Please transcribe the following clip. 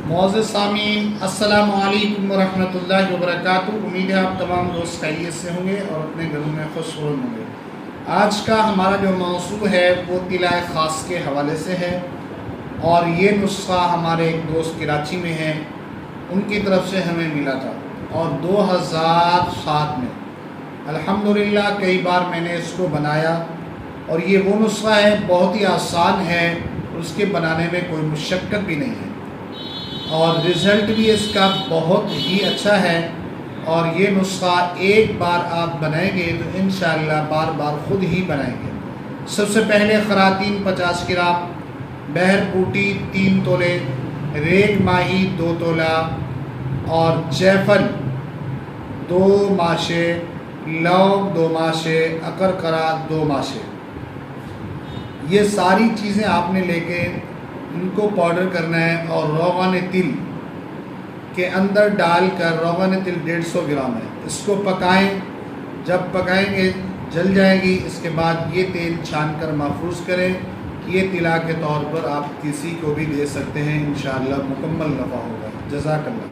معزز سامعین، السلام علیکم ورحمۃ اللہ وبرکاتہ۔ امید ہے آپ تمام دوست خیریت سے ہوں گے اور اپنے گھروں میں خوش ہوں گے۔ آج کا ہمارا جو موضوع ہے وہ طلع خاص کے حوالے سے ہے، اور یہ نسخہ ہمارے ایک دوست کراچی میں ہیں، ان کی طرف سے ہمیں ملا تھا، اور 2007 میں الحمدللہ کئی بار میں نے اس کو بنایا، اور یہ وہ نسخہ ہے، بہت ہی آسان ہے، اس کے بنانے میں کوئی مشقت بھی نہیں ہے، اور رزلٹ بھی اس کا بہت ہی اچھا ہے۔ اور یہ نسخہ ایک بار آپ بنائیں گے تو انشاءاللہ بار بار خود ہی بنائیں گے۔ سب سے پہلے خراطین 50 گرام، بہر پوٹی 3 تولے، ریگ ماہی 2 تولہ، اور جیفل 2 ماشے، لونگ 2 ماشے، اکرکرا 2 ماشے، یہ ساری چیزیں آپ نے لے کے ان کو پاؤڈر کرنا ہے، اور روغن تل کے اندر ڈال کر، روغن تل 150 گرام ہے، اس کو پکائیں، جب پکائیں گے جل جائے گی، اس کے بعد یہ تیل چھان کر محفوظ کریں۔ یہ طلع کے طور پر آپ کسی کو بھی دے سکتے ہیں، انشاءاللہ مکمل نفع ہوگا۔ جزاک اللہ۔